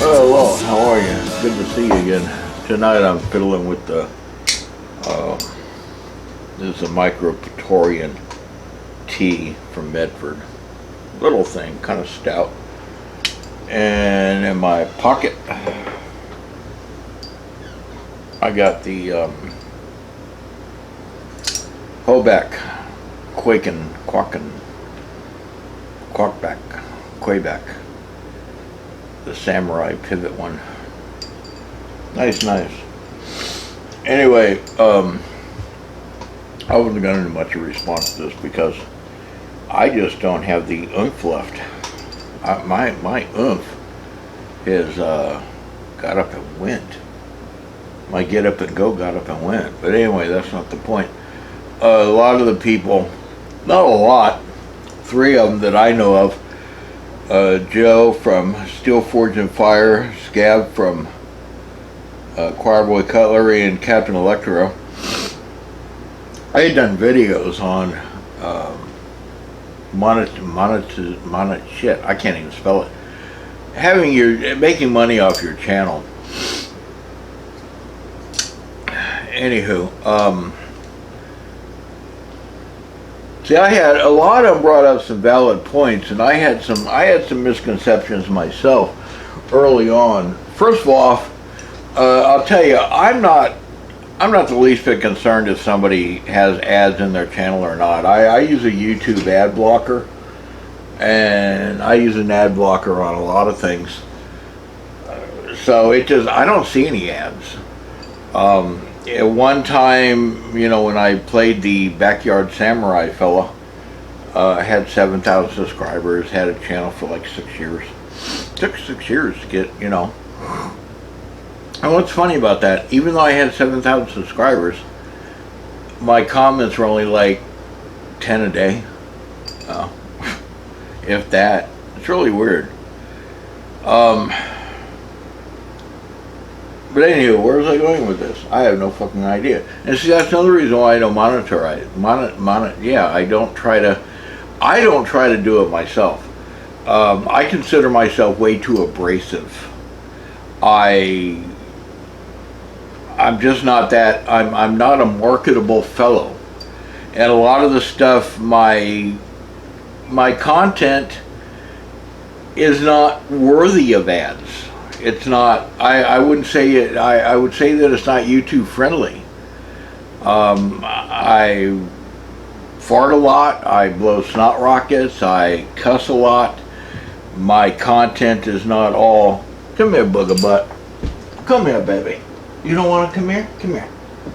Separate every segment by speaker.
Speaker 1: Hello, how are you? Good to see you again. Tonight I'm fiddling with the, this is a Micro-Praetorian tea from Medford. Little thing, kind of stout. And in my pocket, I got the Hoback Quayback. The samurai pivot one. Nice. Anyway, I wasn't going to much of a response to this because I just don't have the oomph left. My oomph has got up and went. My get up and go got up and went. But anyway, that's not the point. A lot of the people, not a lot, 3 of them that I know of, Joe from Steel Forge and Fire, Scab from Choirboy Cutlery, and Captain Electro. I had done videos on shit, I can't even spell it. Making money off your channel. Anywho, see, I had a lot of them brought up some valid points, and I had some misconceptions myself early on. First of all, I'll tell you, I'm not the least bit concerned if somebody has ads in their channel or not. I use a YouTube ad blocker, and I use an ad blocker on a lot of things. So I don't see any ads. At one time, you know, when I played the Backyard Samurai fella, I had 7,000 subscribers, had a channel for like 6 years. Took 6 years to get, you know. And what's funny about that, even though I had 7,000 subscribers, my comments were only like 10 a day. If that. It's really weird. But anyway, where was I going with this? I have no fucking idea. And see, that's another reason why I don't monetize. Yeah, I don't try to do it myself. I consider myself way too abrasive. I'm just not that. I'm not a marketable fellow. And a lot of the stuff, my content is not worthy of ads. It's not, I wouldn't say it, I would say that it's not YouTube friendly. I fart a lot, I blow snot rockets, I cuss a lot. My content is not all, come here booger butt, come here baby. You don't want to come here? Come here,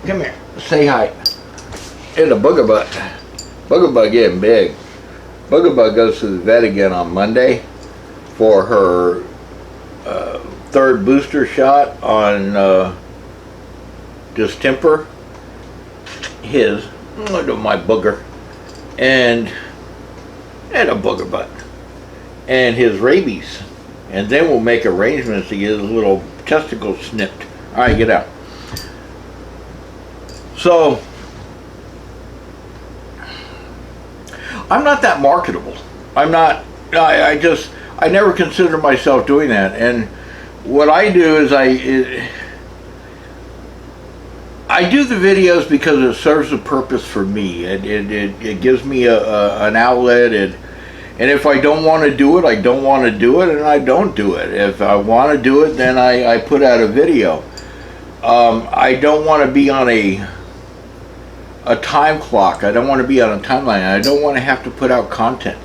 Speaker 1: come here, say hi. It's a booger butt. Booger butt getting big. Booger butt goes to the vet again on Monday for her 3rd booster shot on distemper, look at my booger, and a booger butt, and his rabies, and then we'll make arrangements to get his little testicles snipped. All right, get out. So I'm not that marketable. I'm not. I never consider myself doing that. And what I do is I do the videos because it serves a purpose for me. It gives me an outlet. And if I don't want to do it, I don't want to do it, and I don't do it. If I want to do it, then I put out a video. I don't want to be on a time clock. I don't want to be on a timeline. I don't want to have to put out content.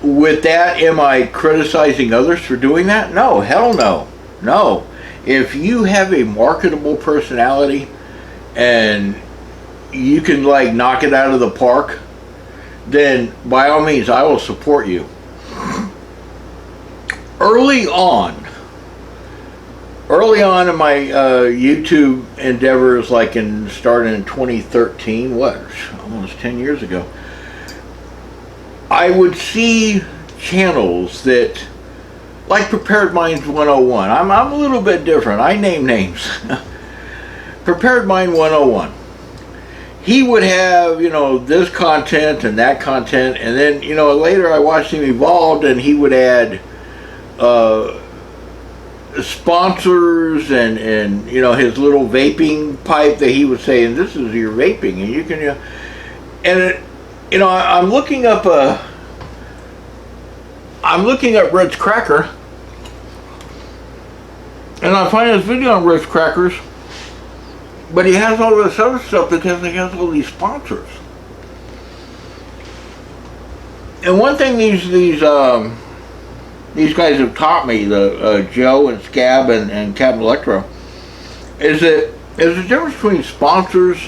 Speaker 1: With that, am I criticizing others for doing that? No, hell no. No. If you have a marketable personality and you can like knock it out of the park, then by all means I will support you. early on in my YouTube endeavors, like starting in 2013, almost 10 years ago, I would see channels that, like Prepared Minds 101. I'm a little bit different. I name names. Prepared Mind 101. He would have, this content and that content, and then, later I watched him evolve, and he would add sponsors and his little vaping pipe that he would say, and this is your vaping, and you can, I'm looking up Ritz Cracker, and I find this video on Ritz Crackers, but he has all this other stuff because he has all these sponsors. And one thing these guys have taught me, the Joe and Scab and Scab and Electro, is that there's a difference between sponsors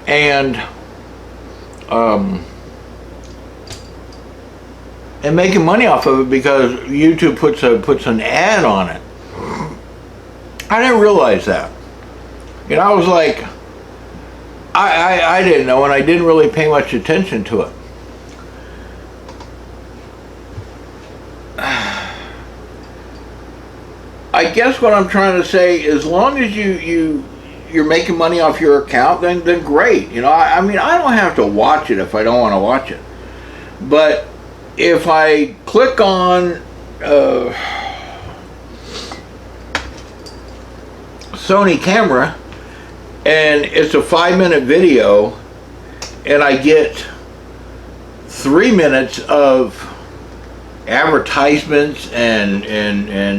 Speaker 1: and making money off of it because YouTube puts an ad on it. I didn't realize that. I was like, I didn't know, and I didn't really pay much attention to it. I guess what I'm trying to say, as long as you're making money off your account, then great. I mean, I don't have to watch it if I don't want to watch it. But if I click on Sony camera, and it's a 5-minute video, and I get 3 minutes of advertisements and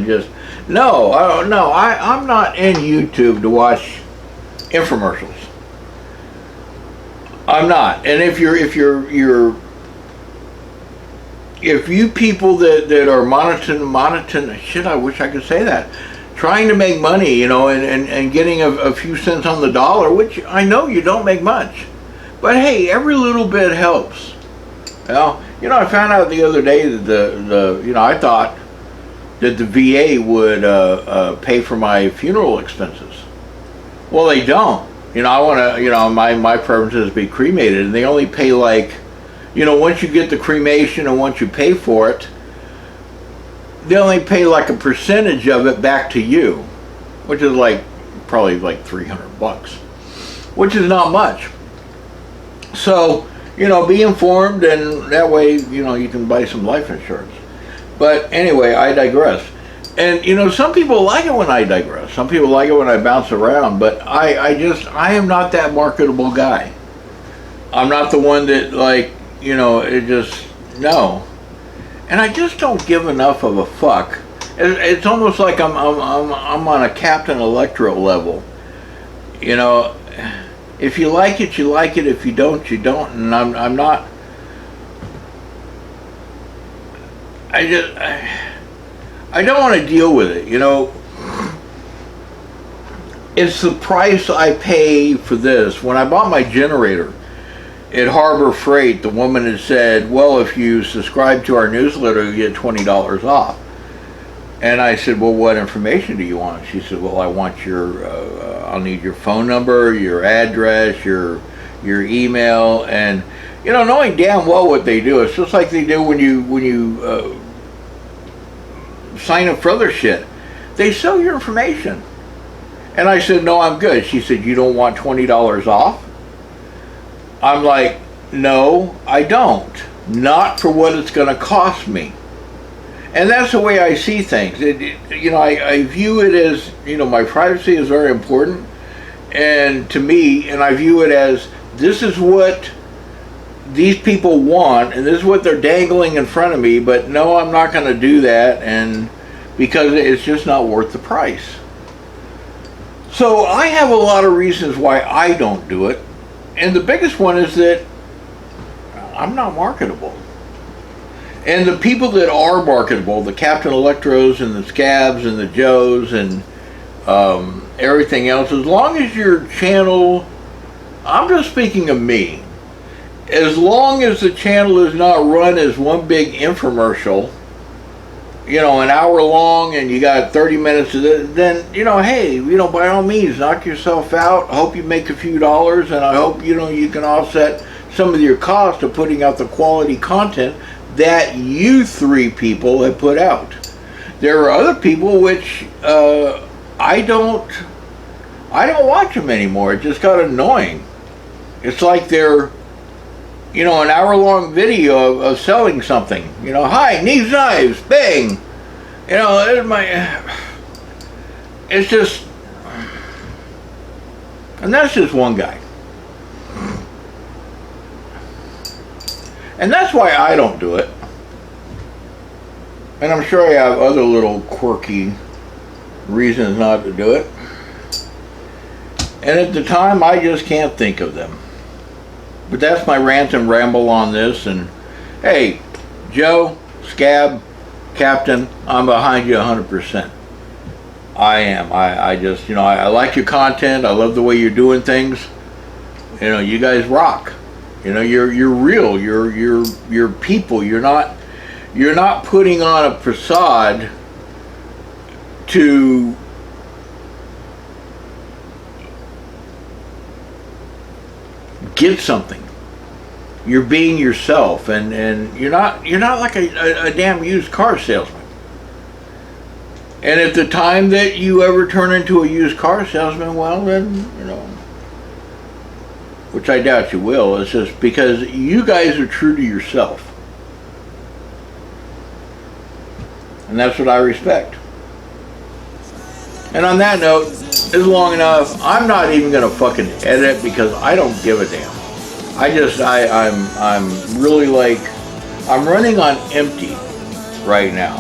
Speaker 1: just I'm not in YouTube to watch infomercials. I'm not. And if you people that are monitoring shit, I wish I could say that, trying to make money, and getting a few cents on the dollar, which I know you don't make much, but hey, every little bit helps. I found out the other day that I thought that the VA would pay for my funeral expenses. Well, they don't. I want to, my preference is to be cremated, and they only pay like, once you get the cremation and once you pay for it, they only pay like a percentage of it back to you, which is probably like $300, which is not much. So, be informed, and that way, you can buy some life insurance. But anyway, I digress. And some people like it when I digress. Some people like it when I bounce around, but I am not that marketable guy. I'm not the one that no. And I just don't give enough of a fuck. It's almost like I'm on a Captain Electro level. If you like it, you like it. If you don't, you don't. And I'm not. I don't want to deal with it. It's the price I pay for this. When I bought my generator at Harbor Freight, the woman had said, well, if you subscribe to our newsletter, you get $20 off. And I said, well, what information do you want? She said, well, I want I'll need your phone number, your address, your email, and, knowing damn well what they do. It's just like they do when you sign up for other shit. They sell your information. And I said, no, I'm good. She said, you don't want $20 off? I'm like, no, I don't. Not for what it's going to cost me. And that's the way I see things. I view it as, my privacy is very important, and to me, and I view it as, this is what these people want, and this is what they're dangling in front of me, but no, I'm not going to do that, and because it's just not worth the price. So I have a lot of reasons why I don't do it, and the biggest one is that I'm not marketable. And the people that are marketable, the Captain Electros and the Scabs and the Joes and everything else, as long as your channel, I'm just speaking of me, as long as the channel is not run as one big infomercial, an hour long and you got 30 minutes of it, then, hey, by all means, knock yourself out. I hope you make a few dollars, and I hope, you can offset some of your cost of putting out the quality content that you three people have put out. There are other people which I don't watch them anymore. It just got annoying. It's like they're an hour-long video of selling something. Hi, needs knives, bang. It's just, and that's just one guy. And that's why I don't do it. And I'm sure I have other little quirky reasons not to do it. And at the time, I just can't think of them. But that's my rant and ramble on this. And hey, Joe, Scab, Captain, I'm behind you 100%. I am. I just, I like your content. I love the way you're doing things. You guys rock. You're real. You're people. You're not putting on a facade to get something. You're being yourself, and you're not like a damn used car salesman. And at the time that you ever turn into a used car salesman, well then, which I doubt you will, it's just because you guys are true to yourself. And that's what I respect. And on that note, it's long enough. I'm not even gonna fucking edit it because I don't give a damn. I'm really I'm running on empty right now.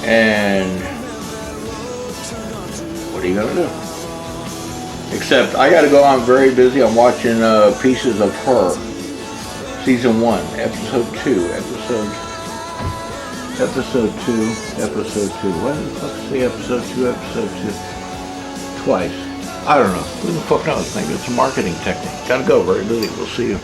Speaker 1: And what are you gonna do? Except I gotta go, I'm very busy. I'm watching Pieces of Her, season 1, episode 2, episode 2. What the fuck's the episode 2, episode 2? Twice. I don't know. Who the fuck knows? Maybe it's a marketing technique. Gotta go. Very busy. We'll see you.